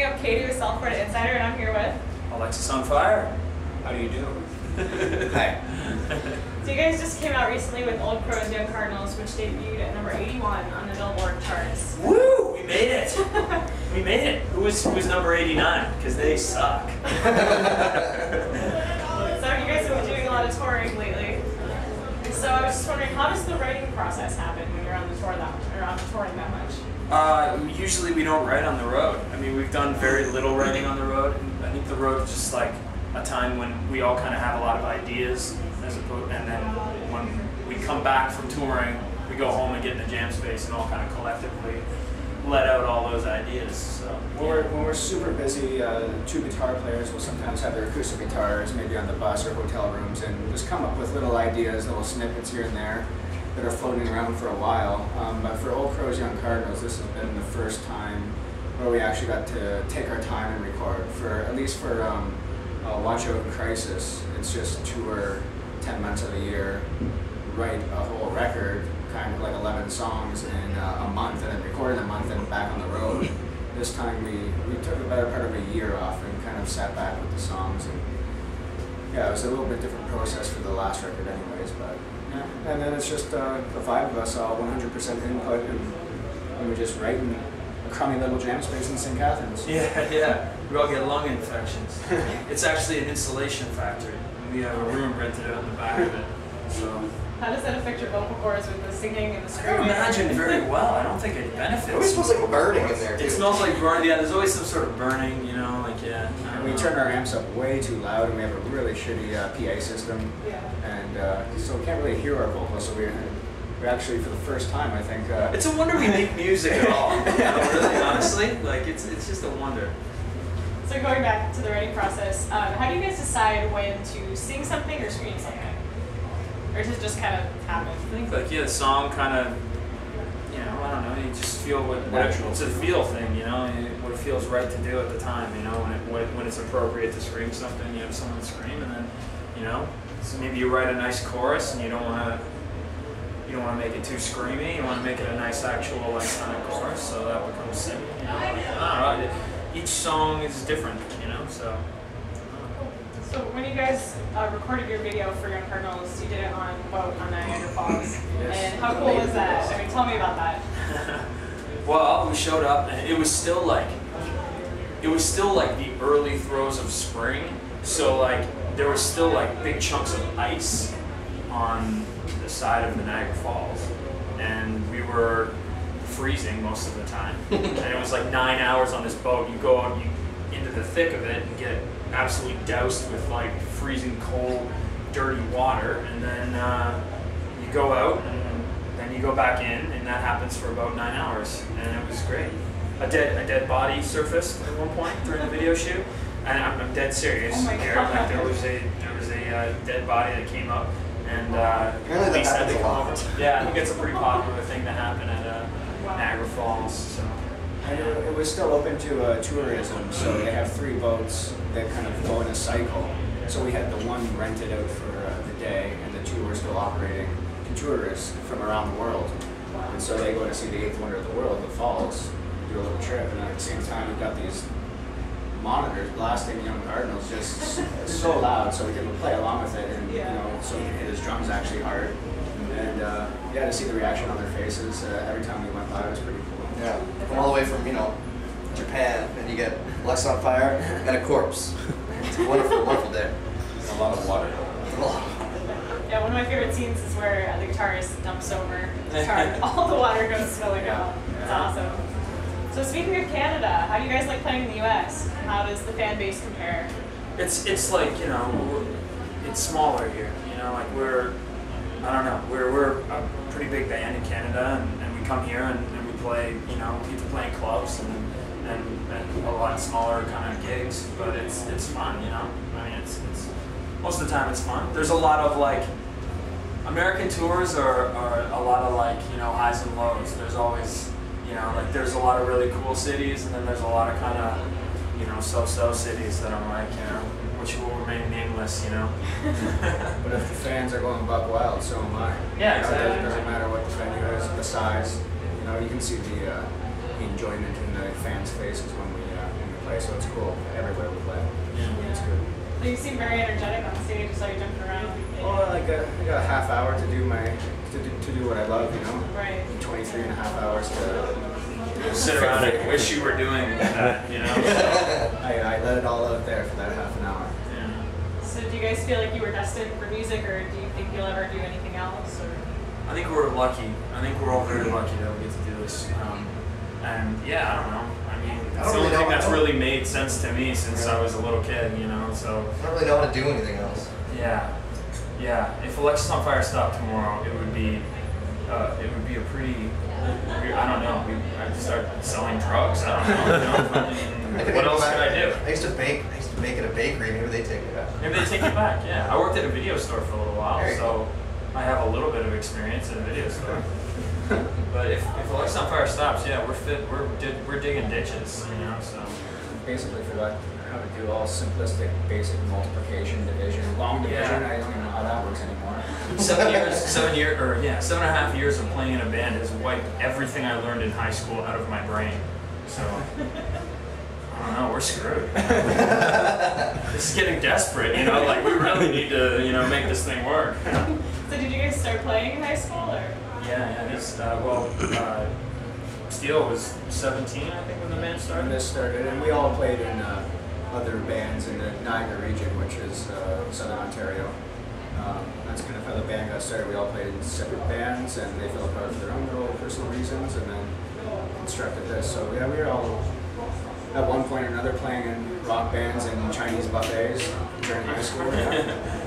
up Katie with Self-Portrait Insider, and I'm here with Alexisonfire. How do you do? Hi. So you guys just came out recently with Old Crows, Young Cardinals, which debuted at number 81 on the Billboard charts. Woo! We made it! We made it! Who's number 89? Because they suck. So you guys have been doing a lot of touring lately. So I was just wondering, how does the writing process happen when you're on the tour touring that much? Usually we don't write on the road. I mean, we've done very little writing on the road. I think the road is just like a time when we all kind of have a lot of ideas, and then when we come back from touring, we go home and get in the jam space and all kind of collectively let out all those ideas. So When we're super busy, two guitar players will sometimes have their acoustic guitars, maybe on the bus or hotel rooms, and just come up with little ideas, little snippets here and there that are floating around for a while. But for Old Crows, Young Cardinals, this has been the first time where we actually got to take our time and record. At least for Watch Out in Crisis, it's just tour 10 months of the year, write a whole record, kind of like 11 songs in a month, and then record in a month and back on the road. This time we took the better part of a year off and kind of sat back with the songs. And yeah, it was a little bit different process for the last record anyways, but yeah. And then it's just the five of us, all 100% input, and we just write in a crummy little jam space in St. Catharines. yeah. We all get lung infections. It's actually an insulation factory. We have a room rented out in the back of it. So. How does that affect your vocal cords with the singing and the I screaming? can imagine very well. I don't think it benefits. It always smells like burning in there, too. It smells like burning. Yeah, there's always some sort of burning, you know, like, yeah. And we turn our amps up way too loud, and we have a really shitty PA system. Yeah. And so we can't really hear our vocals, so we actually, for the first time, I think... it's a wonder we make music at all. You know, really, honestly. Like, it's just a wonder. So going back to the writing process, how do you guys decide when to sing something or scream something? Or does it just kind of happen? I think, like, yeah, the song kind of, you know, I don't know, you just feel what it's a feel thing, you know, what it feels right to do at the time, you know, when it's appropriate to scream something, you have someone scream, and then, you know, so maybe you write a nice chorus and you don't want to make it too screamy, you want to make it a nice actual, like, kind of chorus, so that becomes singing, you know, like, I don't know, each song is different, you know, so. So when you guys recorded your video for Young Cardinals, you did it on a boat on Niagara Falls. Yes. And how cool was that? I mean, tell me about that. Well, we showed up and it was still like the early throes of spring. So like there was still like big chunks of ice on the side of the Niagara Falls, and we were freezing most of the time. And it was like 9 hours on this boat. You go out into the thick of it and get absolutely doused with like freezing cold, dirty water, and then you go out and then you go back in, and that happens for about 9 hours, and it was great. A dead body surfaced at one point during the video shoot, and I'm dead serious. Oh my here. God. Like there was a dead body that came up, and Apparently police that had to happened a come lot. over. Yeah, I think it's a pretty popular thing to happen at Niagara Falls. So. And it was still open to tourism, so they have 3 boats that kind of go in a cycle. So we had the one rented out for the day, and the 2 were still operating to tourists from around the world. And so they go to see the 8th wonder of the world, the falls, do a little trip, and at the same time we've got these monitors blasting Young Cardinals just so loud, so we can play along with it, and you know, so we can hit his drums actually hard. And yeah, to see the reaction on their faces every time we went by was pretty cool. Yeah, come all the way from, you know, Japan, and you get Alexisonfire and a corpse. It's a wonderful, wonderful day. And a lot of water. Yeah, one of my favorite scenes is where the guitarist dumps over the guitar and all the water goes spilling out. It's awesome. So speaking of Canada, how do you guys like playing in the US? How does the fan base compare? It's like, you know, it's smaller here, you know, like we're a pretty big band in Canada, and we come here and we play, you know, we get to play in clubs and a lot smaller kind of gigs, but it's fun, you know. I mean, it's most of the time it's fun. There's a lot of like American tours are a lot of like, you know, highs and lows. There's always, you know, like there's a lot of really cool cities, and then there's a lot of kind of, you know, so-so cities that are like, you know, which will remain nameless, you know. But if the fans are going buck wild, so am I. Yeah, You know, exactly. it doesn't matter what the venue is, the size. You know, you can see the enjoyment in the fans' faces when we play, so it's cool. Everywhere we play. Yeah. It's good. So you seem very energetic on stage, so you jumping around. Well, I got a half hour to do to do what I love, you know. Right. 23 and a half hours to Sit around and wish you were doing that, you know? So, I let it all out there for that half an hour. yeah. So do you guys feel like you were destined for music, or do you think you'll ever do anything else? Or? I think we're lucky. I think we're all very lucky that we get to do this. And yeah, I don't know. I mean, it's the only thing that's really made sense to me since I was a little kid, you know. So I don't really know how to do anything else. yeah, yeah. If Alexisonfire stopped tomorrow, it would be a pretty. I don't know. I'd start selling drugs. I don't know. You know? I mean, what else could I do? I used to bake at a bakery. Maybe they take it back. Maybe they take it back. Yeah, I worked at a video store for a little while, so I have a little bit of experience at a video store. But if Alexisonfire stops, yeah, we're fit. We're digging ditches, you know. So Basically forgot how to do all simplistic, basic multiplication, division, long division. Yeah. I don't even know how that works anymore. 7.5 years of playing in a band has wiped everything I learned in high school out of my brain. So I don't know, we're screwed. This is getting desperate, you know. Like we really need to, you know, make this thing work. So did you guys start playing in high school, or? Yeah. This Steele was 17, I think, when the band When started. this started, and we all played in other bands in the Niagara region, which is Southern Ontario. That's kind of how the band got started. We all played in separate bands, and they fell apart for their own little personal reasons, and then constructed this. So yeah, we were all at one point or another playing in rock bands and Chinese buffets during high school. Yeah.